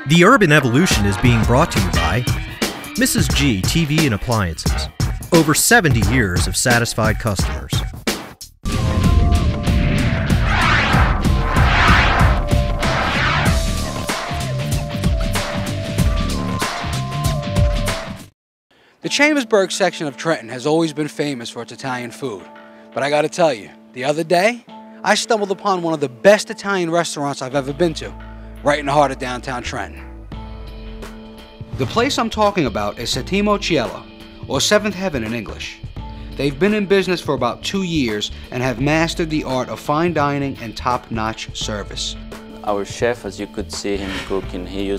The Urban Evolution is being brought to you by Mrs. G TV and Appliances. Over 70 years of satisfied customers. The Chambersburg section of Trenton has always been famous for its Italian food. But I gotta tell you, the other day, I stumbled upon one of the best Italian restaurants I've ever been to, right in the heart of downtown Trenton. The place I'm talking about is Settimo Cielo, or Seventh Heaven in English. They've been in business for about 2 years and have mastered the art of fine dining and top-notch service. Our chef, as you could see him cooking, he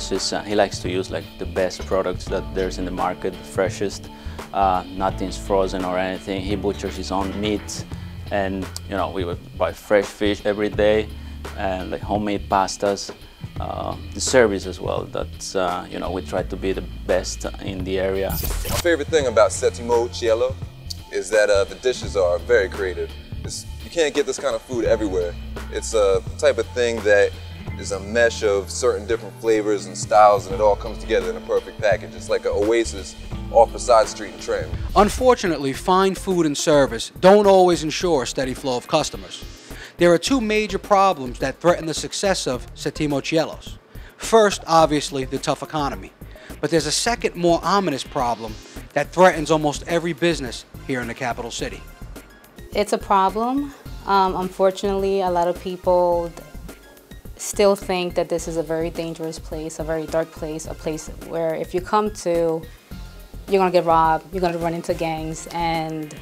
likes to use like the best products that there's in the market, the freshest. Nothing's frozen or anything. He butchers his own meat, and we would buy fresh fish every day, and like homemade pastas. The service as well, that's, we try to be the best in the area. My favorite thing about Settimo Cielo is that the dishes are very creative. You can't get this kind of food everywhere. It's a type of thing that is a mesh of certain different flavors and styles, and it all comes together in a perfect package. It's like an oasis off a side street in Trenton. Unfortunately, fine food and service don't always ensure a steady flow of customers. There are two major problems that threaten the success of Settimo Cielo's. First, obviously, the tough economy. But there's a second, more ominous problem that threatens almost every business here in the capital city. It's a problem. Unfortunately, a lot of people still think that this is a very dangerous place, a very dark place, a place where if you come to, you're going to get robbed, you're going to run into gangs, and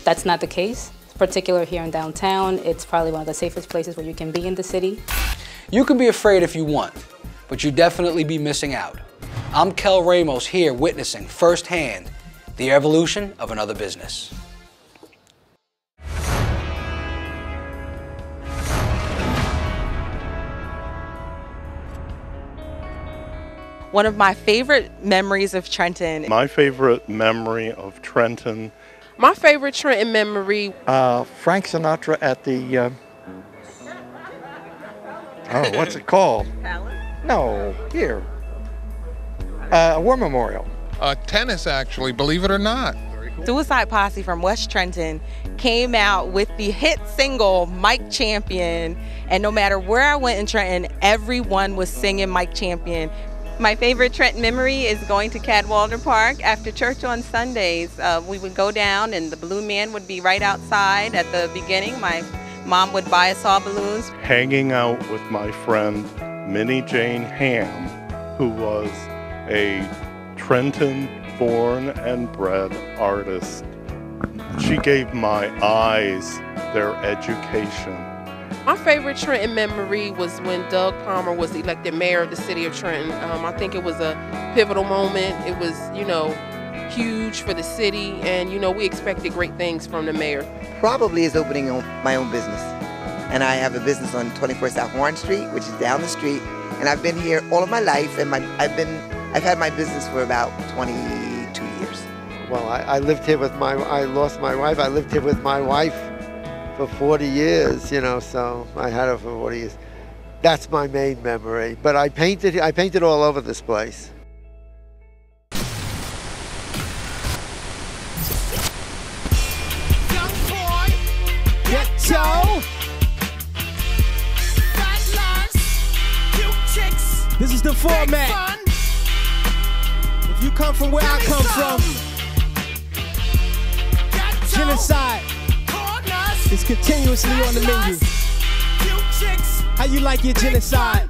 that's not the case. Particularly here in downtown, it's probably one of the safest places where you can be in the city. You can be afraid if you want, but you'd definitely be missing out. I'm Kel Ramos here witnessing firsthand the evolution of another business. One of my favorite memories of Trenton. My favorite memory of Trenton. My favorite Trenton memory. Frank Sinatra at the, what's it called? Palace? No, here. A war memorial. Tennis, actually, believe it or not. Suicide Posse from West Trenton came out with the hit single, Mike Champion. And no matter where I went in Trenton, everyone was singing Mike Champion. My favorite Trenton memory is going to Cadwalder Park after church on Sundays. We would go down and the balloon man would be right outside at the beginning. My mom would buy us all balloons. Hanging out with my friend Minnie Jane Ham, who was a Trenton born and bred artist. She gave my eyes their education. My favorite Trenton memory was when Doug Palmer was elected mayor of the city of Trenton. I think it was a pivotal moment. It was, huge for the city, and, we expected great things from the mayor. Probably is opening my own business. And I have a business on 24 South Warren Street, which is down the street. And I've been here all of my life, and I've had my business for about 22 years. Well, I lived here with I lost my wife. I lived here with my wife for 40 years, so I had her for 40 years. That's my main memory. But I painted all over this place. Young boy, ghetto. Fat lines, cute chicks. This is the format. If you come from where I come from, genocide. It's continuously on the menu. How you like your genocide?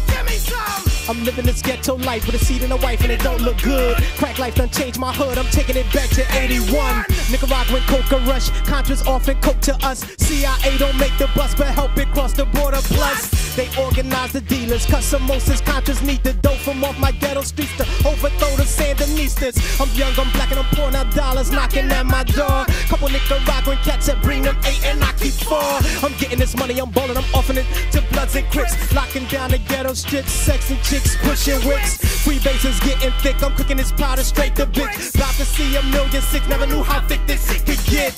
Give me some. I'm living this ghetto life with a seed and a wife and it don't look good. Crack life done changed my hood, I'm taking it back to 81. Nicaraguan coca rush, Contras often coke to us. CIA don't make the bus but help it cross the border. Plus, they organize the dealers, cut samosas, Contras need the dough from off my ghetto streets to overthrow the Sandinistas. I'm young, I'm black and I'm pouring out dollars knocking at my door. Couple Nicaraguan cats that bring them 8 and I keep 4. I'm getting this money, I'm ballin', I'm offering it to Bloods and Crips. Locking down the ghetto strips, sexing chicks, pushing whips. Freebasers getting thick, I'm cooking this powder straight to bitch. About to see 1,000,006, never knew how thick this could get.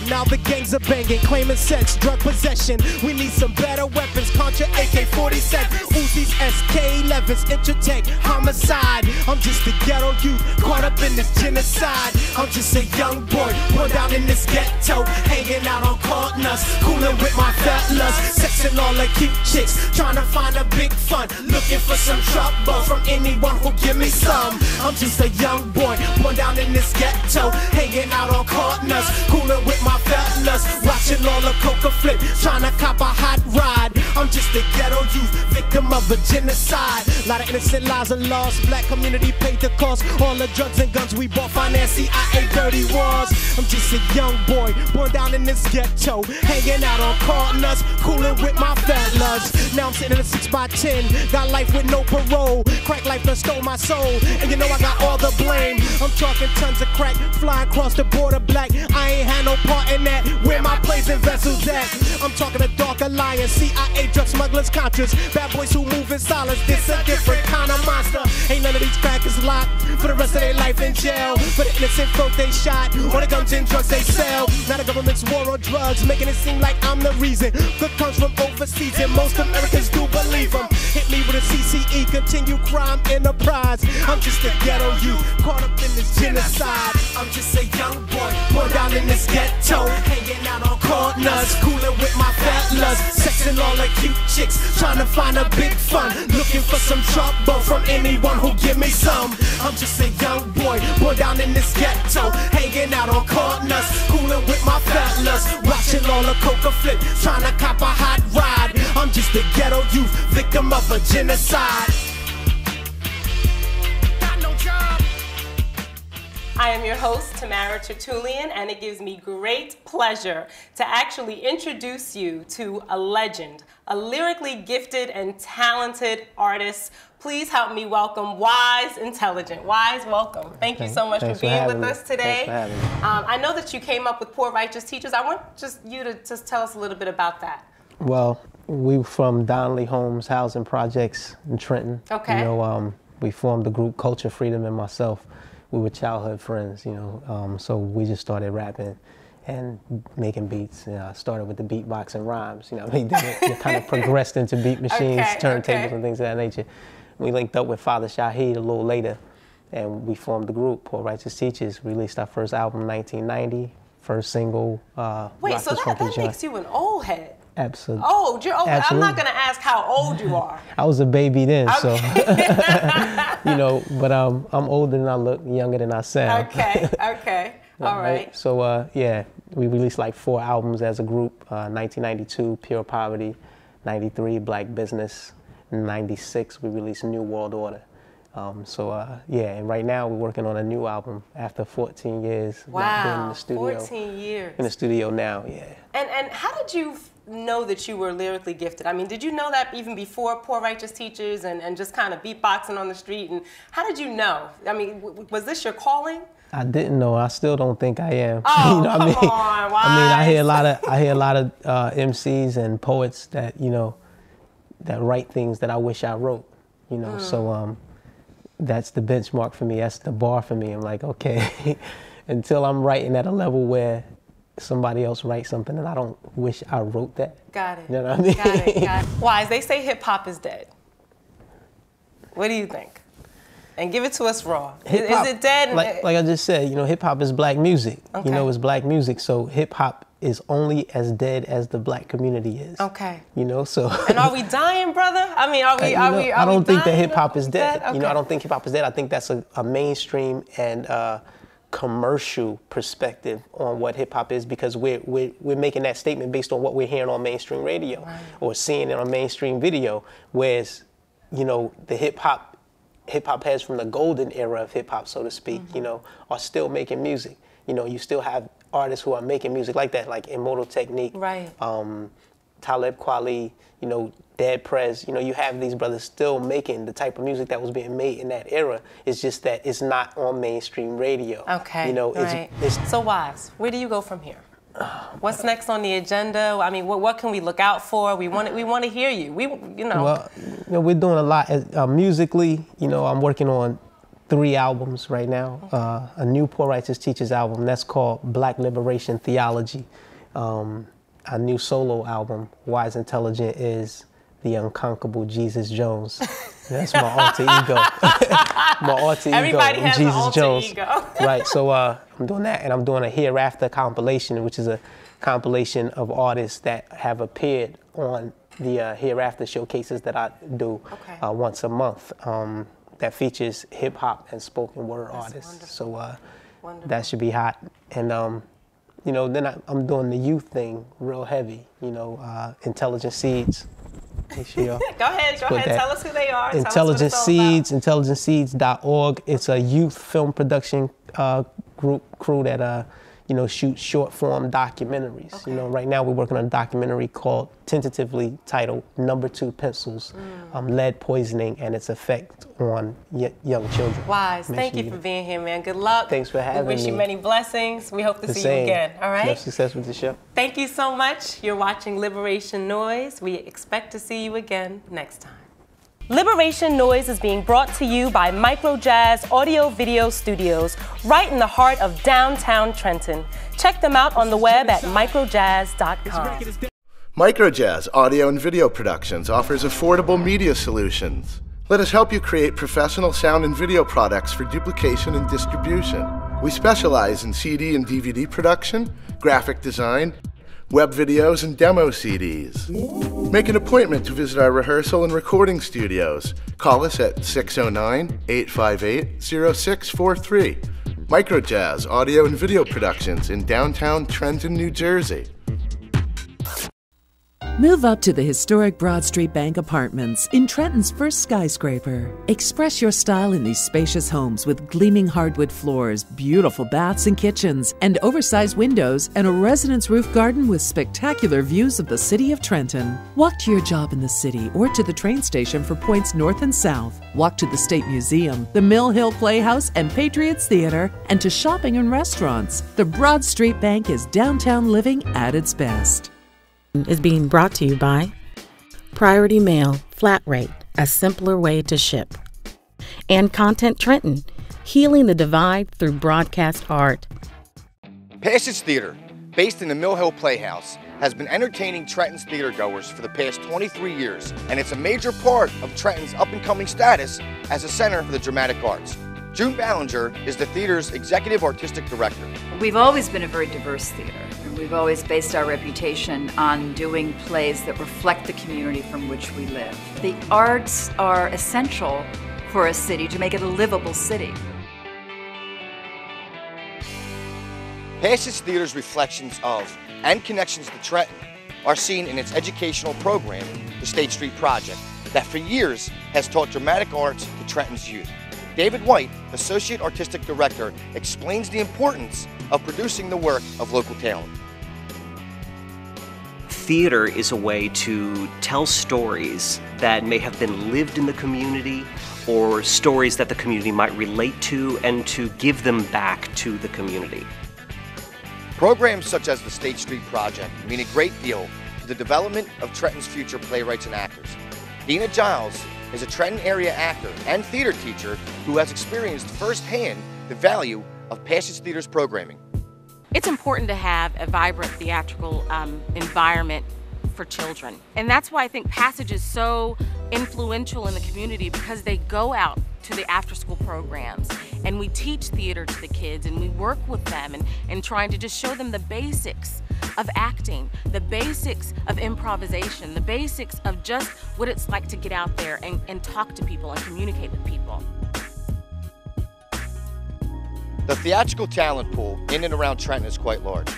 Now the gangs are banging, claiming sex, drug possession. We need some better weapons, Contra AK-47, Uzis, SK-11s, Intratech, homicide. I'm just a ghetto youth, caught up in this genocide. I'm just a young boy, born down in this ghetto, hanging out on corners, cooling with my fellas, sexing all the cute chicks, trying to find a big fun, looking for some trouble from anyone who'll give me some. I'm just a young boy, born down in this ghetto, hanging out on corners, cooling with my fellas, watching all the coca flip, trying to cop a hot ride. I'm just a ghetto youth, victim of a genocide. Lot of innocent lives are lost, black community paid the cost. All the drugs and guns we bought, finance CIA dirty wars. I'm just a young boy, born down in this ghetto, hanging out on corners, cooling with my fellas. Now I'm sitting in a 6x10, got life with no parole. Crack life done stole my soul, and you know I got all the blame. I'm talking tons of crack, flying across the border black. I ain't had no part in that, where my plays and vessels at. I'm talking a dark alliance, CIA drug smugglers, Contras, bad boys who move in silence. This a different kind of monster. Ain't none of these crackers locked for the rest of their life in jail. For the innocent folk they shot, or the guns and drugs they sell. Now the government's war on drugs, making it seem like I'm the reason. Good comes from overseas and most Americans do believe them. Hit me with a CCE, continue crime enterprise. I'm just a ghetto youth, caught up in this genocide. I'm just a young boy, born down in this ghetto, hanging out on corners, cooling with my fellas, sexing all the cute chicks, trying to find a big fun, looking for some trouble from anyone who'll give me some. I'm just a young boy, born down in this ghetto, hanging out on corners, cooling with my fellas, watching all the coca flip, trying to cop a hot ride. I'm just a ghetto youth, victim of a genocide. Got no job. I am your host, Tamara Tertullian, and it gives me great pleasure to actually introduce you to a legend, a lyrically gifted and talented artist. Please help me welcome Wise Intelligent. Wise, welcome. Thank you so much for being with us today. I know that you came up with Poor Righteous Teachers. I want you to just tell us a little bit about that. Well, we were from Donnelly Homes Housing Projects in Trenton. Okay. You know, we formed the group Culture Freedom and myself. We were childhood friends, you know, so we just started rapping and making beats. I started with the beatbox and rhymes, you know, then it kind of progressed into beat machines, turntables, and things of that nature. We linked up with Father Shahid a little later, and we formed the group, Poor Righteous Teachers. Released our first album in 1990, first single. Wait, so that makes you an old head. Absolutely. Oh, you're old. I'm not going to ask how old you are. I was a baby then, so, you know, but I'm older than I look, younger than I sound. Okay, okay, all right. So, yeah, we released like 4 albums as a group. 1992, Pure Poverty. 93, Black Business. 96, we released New World Order. Yeah, and right now we're working on a new album after 14 years. Wow, in the studio, 14 years. In the studio now, yeah. And how did you know that you were lyrically gifted? I mean, did you know that even before Poor Righteous Teachers and just kind of beatboxing on the street? And how did you know? I mean, was this your calling? I didn't know. I still don't think I am. Oh, you know, come on, Wise. I mean, I hear a lot of MCs and poets that, you know, that write things that I wish I wrote, you know. So that's the benchmark for me. That's the bar for me. I'm like, okay, until I'm writing at a level where somebody else writes something and I don't wish I wrote that. Got it. You know what I mean? Got it, got it. Wise, they say hip hop is dead. What do you think? And give it to us raw. Is it dead? Like I just said, you know, hip hop is black music. Okay. You know, it's black music. So hip hop is only as dead as the black community is. Okay. You know, so. And are we dying, brother? I mean, I don't think that hip hop is dead. Okay. You know, I don't think hip hop is dead. I think that's a mainstream and commercial perspective on what hip hop is, because we're making that statement based on what we're hearing on mainstream radio or seeing it on mainstream video, whereas you know, the hip hop heads from the golden era of hip hop, so to speak, you know, are still making music. You know, you still have artists who are making music like that, like Immortal Technique, right? Talib Kweli, you know, Dead Prez. You know, you have these brothers still making the type of music that was being made in that era. It's just that it's not on mainstream radio. Okay. You know, right. So, Wives, where do you go from here? What's next on the agenda? I mean, what can we look out for? We want to hear you. You know. Well, you know, we're doing a lot musically. You know, I'm working on 3 albums right now. A new Poor Righteous Teachers album that's called Black Liberation Theology. A new solo album, Wise Intelligent, is the Unconquerable Jesus Jones. That's my alter ego. My alter Everybody ego, has Jesus an alter Jones. ego. Right. So I'm doing that, and I'm doing a Hereafter compilation, which is a compilation of artists that have appeared on the Hereafter showcases that I do once a month. That features hip hop and spoken word artists. Wonderful. So that should be hot. And you know, then I'm doing the youth thing real heavy. You know, Intelligent Seeds. Make sure go ahead. Tell us who they are. Intelligent Seeds, intelligentseeds.org. It's a youth film production crew that you know, shoot short form documentaries. Okay. You know, right now we're working on a documentary called, tentatively titled, Number 2 Pencils, Lead Poisoning and Its Effect on Young Children. Wise, thank you for being here, man. Good luck. Thanks for having me. We wish you many blessings. We hope to see you again, all right? Much success with the show. Thank you so much. You're watching Liberation Noise. We expect to see you again next time. Liberation Noise is being brought to you by Microjazz Audio Video Studios, right in the heart of downtown Trenton. Check them out on the web at microjazz.com. Microjazz Audio and Video Productions offers affordable media solutions. Let us help you create professional sound and video products for duplication and distribution. We specialize in CD and DVD production, graphic design, web videos, and demo CDs. Make an appointment to visit our rehearsal and recording studios. Call us at 609-858-0643. Microjazz Audio and Video Productions in downtown Trenton, New Jersey. Move up to the historic Broad Street Bank Apartments in Trenton's first skyscraper. Express your style in these spacious homes with gleaming hardwood floors, beautiful baths and kitchens, and oversized windows, and a residence roof garden with spectacular views of the city of Trenton. Walk to your job in the city or to the train station for points north and south. Walk to the State Museum, the Mill Hill Playhouse, and Patriots Theater, and to shopping and restaurants. The Broad Street Bank is downtown living at its best. Is being brought to you by Priority Mail, Flat Rate, a simpler way to ship. And Content Trenton, healing the divide through broadcast art. Passage Theater, based in the Mill Hill Playhouse, has been entertaining Trenton's theatergoers for the past 23 years, and it's a major part of Trenton's up-and-coming status as a center for the dramatic arts. June Ballinger is the theater's executive artistic director. We've always been a very diverse theater. We've always based our reputation on doing plays that reflect the community from which we live. The arts are essential for a city to make it a livable city. Passage Theater's reflections of and connections to Trenton are seen in its educational program, the State Street Project, that for years has taught dramatic arts to Trenton's youth. David White, Associate Artistic Director, explains the importance of producing the work of local talent. Theater is a way to tell stories that may have been lived in the community or stories that the community might relate to, and to give them back to the community. Programs such as the State Street Project mean a great deal to the development of Trenton's future playwrights and actors. Dina Giles is a Trenton area actor and theater teacher who has experienced firsthand the value of Passage Theater's programming. It's important to have a vibrant theatrical environment for children. And that's why I think Passage is so influential in the community, because they go out to the after-school programs and we teach theater to the kids and we work with them and trying to just show them the basics of acting, the basics of improvisation, the basics of just what it's like to get out there and talk to people and communicate with people. The theatrical talent pool in and around Trenton is quite large.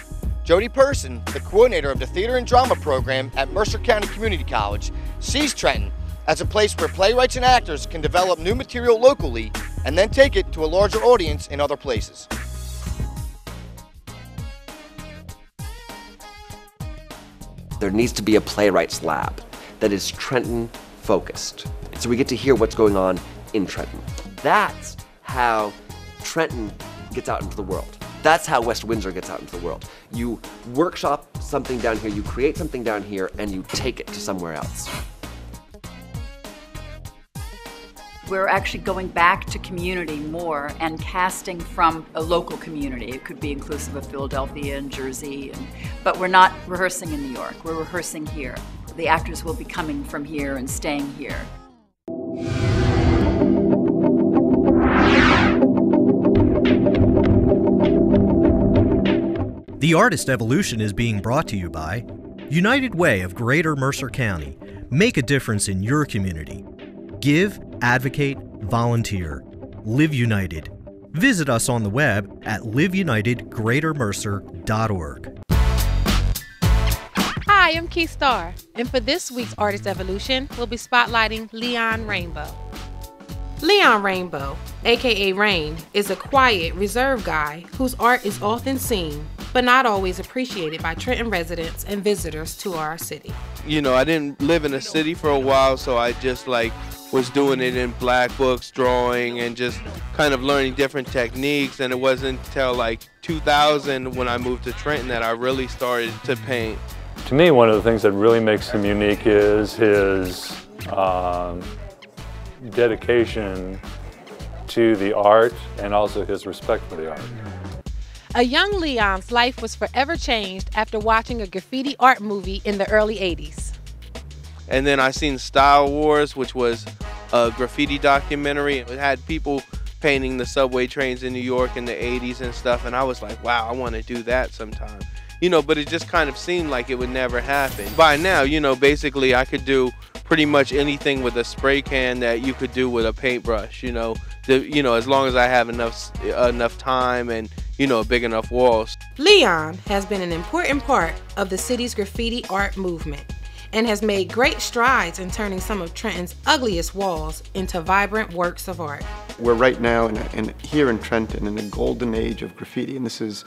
Jody Person, the coordinator of the Theater and Drama program at Mercer County Community College, sees Trenton as a place where playwrights and actors can develop new material locally and then take it to a larger audience in other places. There needs to be a playwrights lab that is Trenton focused. So we get to hear what's going on in Trenton. That's how Trenton gets out into the world. That's how West Windsor gets out into the world. You workshop something down here, you create something down here, and you take it to somewhere else. We're actually going back to community more and casting from a local community. It could be inclusive of Philadelphia and Jersey, but we're not rehearsing in New York. We're rehearsing here. The actors will be coming from here and staying here. The Artist Evolution is being brought to you by United Way of Greater Mercer County. Make a difference in your community. Give, advocate, volunteer. Live United. Visit us on the web at liveunitedgreatermercer.org. Hi, I'm Keith Starr, and for this week's Artist Evolution, we'll be spotlighting Leon Rainbow. Leon Rainbow, aka Rain, is a quiet, reserved guy whose art is often seen, but not always appreciated by Trenton residents and visitors to our city. You know, I didn't live in a city for a while, so I just was doing it in black books, drawing, and just kind of learning different techniques. And it wasn't until 2000 when I moved to Trenton that I really started to paint. To me, one of the things that really makes him unique is his dedication to the art and also his respect for the art. A young Leon's life was forever changed after watching a graffiti art movie in the early 80s. And then I seen Style Wars, which was a graffiti documentary. It had people painting the subway trains in New York in the 80s and stuff, and I was like, wow, I want to do that sometime. You know, but it just kind of seemed like it would never happen. By now, you know, basically I could do pretty much anything with a spray can that you could do with a paintbrush, you know, as long as I have enough time and, big enough walls. Leon has been an important part of the city's graffiti art movement and has made great strides in turning some of Trenton's ugliest walls into vibrant works of art. We're right now here in Trenton in a golden age of graffiti, and this is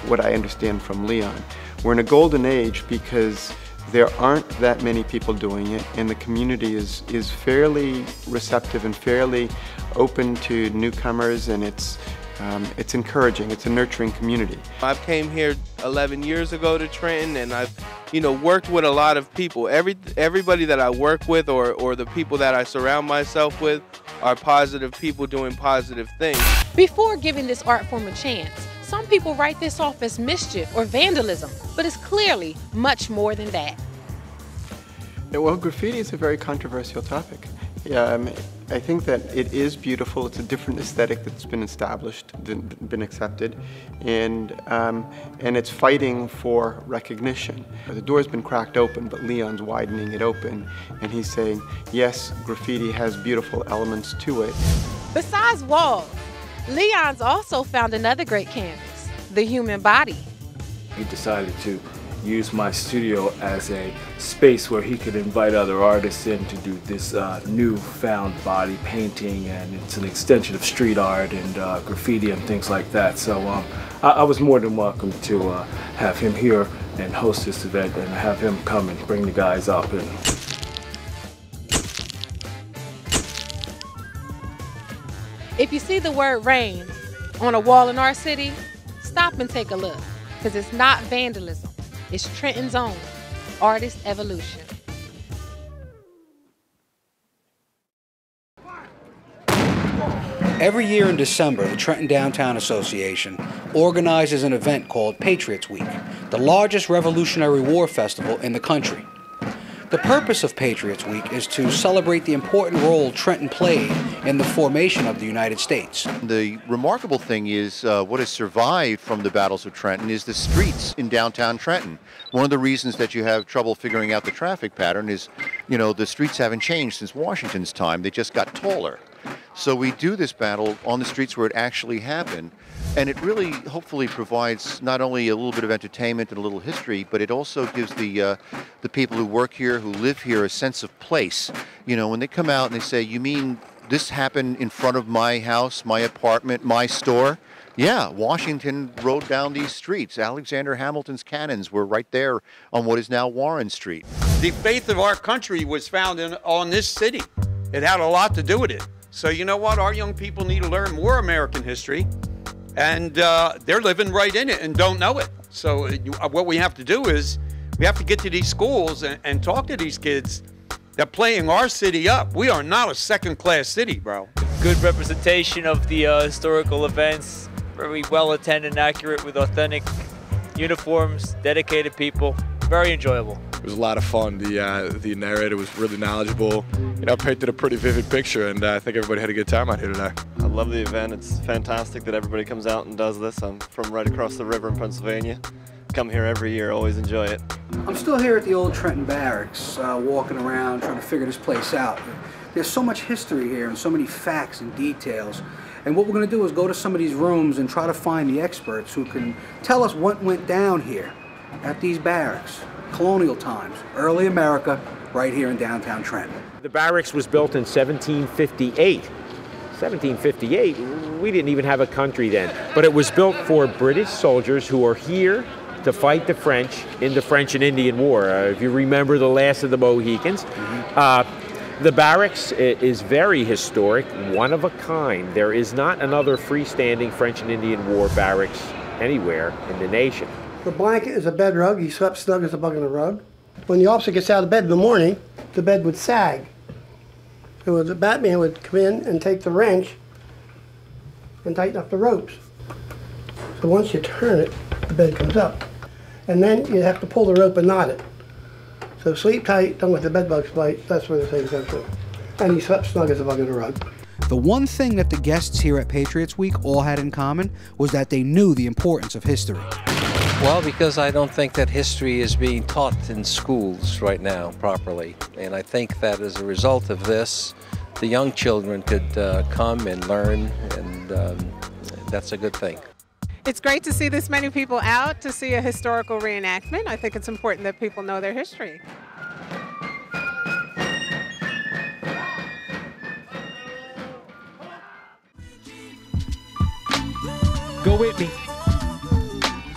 what I understand from Leon. We're in a golden age because there aren't that many people doing it, and the community is fairly receptive and fairly open to newcomers, and it's encouraging. It's a nurturing community. I came here 11 years ago to Trenton, and I've worked with a lot of people. Everybody that I work with or the people that I surround myself with are positive people doing positive things. Before giving this art form a chance, some people write this off as mischief or vandalism, but it's clearly much more than that. Yeah, well, graffiti is a very controversial topic. I think that it is beautiful. It's a different aesthetic that's been established, been accepted, and it's fighting for recognition. The door's been cracked open, but Leon's widening it open, and he's saying, yes, graffiti has beautiful elements to it. Besides walls, Leon's also found another great canvas, the human body. He decided to use my studio as a space where he could invite other artists in to do this newfound body painting, and it's an extension of street art and graffiti and things like that. So I was more than welcome to have him here and host this event and have him come and bring the guys up. And if you see the word rain on a wall in our city, stop and take a look, because it's not vandalism. It's Trenton's own Artist Evolution. Every year in December, the Trenton Downtown Association organizes an event called Patriots Week, the largest Revolutionary War festival in the country. The purpose of Patriots Week is to celebrate the important role Trenton played in the formation of the United States. The remarkable thing is what has survived from the battles of Trenton is the streets in downtown Trenton. One of the reasons that you have trouble figuring out the traffic pattern is, the streets haven't changed since Washington's time. They just got taller. So we do this battle on the streets where it actually happened, and it really hopefully provides not only a little bit of entertainment and a little history, but it also gives the people who work here, who live here, a sense of place. You know, when they come out and they say, you mean this happened in front of my house, my apartment, my store? Yeah, Washington rode down these streets. Alexander Hamilton's cannons were right there on what is now Warren Street. The faith of our country was found on this city. It had a lot to do with it. So you know what? Our young people need to learn more American history, and they're living right in it and don't know it. So what we have to do is we have to get to these schools and talk to these kids. They're playing our city up. We are not a second-class city, bro. Good representation of the historical events, very well attended and accurate with authentic uniforms, dedicated people, very enjoyable. It was a lot of fun. The narrator was really knowledgeable, you know, painted a pretty vivid picture, and I think everybody had a good time out here today. I love the event. It's fantastic that everybody comes out and does this. I'm from right across the river in Pennsylvania. Come here every year, always enjoy it. I'm still here at the old Trenton Barracks, walking around trying to figure this place out. There's so much history here and so many facts and details. And what we're going to do is go to some of these rooms and try to find the experts who can tell us what went down here at these barracks. Colonial times, early America, right here in downtown Trenton. The barracks was built in 1758. 1758, we didn't even have a country then. But it was built for British soldiers who are here to fight the French in the French and Indian War. If you remember the last of the Mohicans. The barracks is very historic, one of a kind. There is not another freestanding French and Indian War barracks anywhere in the nation. The blanket is a bed rug. He slept snug as a bug in a rug. When the officer gets out of bed in the morning, the bed would sag. So the Batman would come in and take the wrench and tighten up the ropes. So once you turn it, the bed comes up. And then you have to pull the rope and knot it. So sleep tight, don't let the bed bugs bite. That's where the thing comes from. And he slept snug as a bug in a rug. The one thing that the guests here at Patriots Week all had in common was that they knew the importance of history. Well, because I don't think that history is being taught in schools right now properly. And I think that as a result of this, the young children could come and learn, and that's a good thing. It's great to see this many people out to see a historical reenactment. I think it's important that people know their history. Go with me.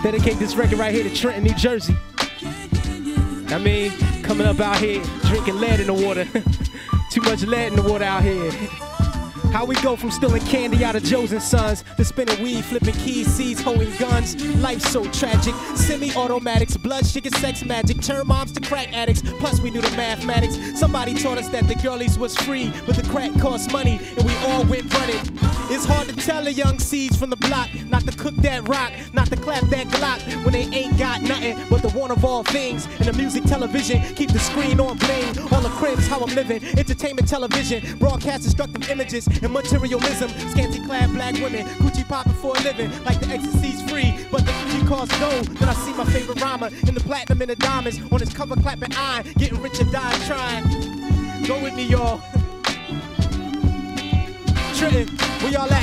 Dedicate this record right here to Trenton, New Jersey. I mean, coming up out here, drinking lead in the water. Too much lead in the water out here. How we go from stealing candy out of Joe's and Sons to spinning weed, flipping keys, seeds, holding guns. Life's so tragic. Semi-automatics, blood, sugar, sex, magic. Turn moms to crack addicts. Plus we knew the mathematics. Somebody taught us that the girlies was free, but the crack cost money, and we all went running. It's hard to tell the young seeds from the block, not to cook that rock, not to clap that Glock, when they ain't got nothing but the one of all things. And the music, television, keep the screen on bling. All the cribs, how I'm living. Entertainment, television, broadcast destructive images and materialism. Scanty clad black women, Gucci popping for a living, like the ecstasy's free, but the Gucci costs gold. Then I see my favorite rhymer in the platinum and the diamonds on his cover, clapping iron, getting rich and dying trying. Go with me, y'all. Trenton, where y'all at?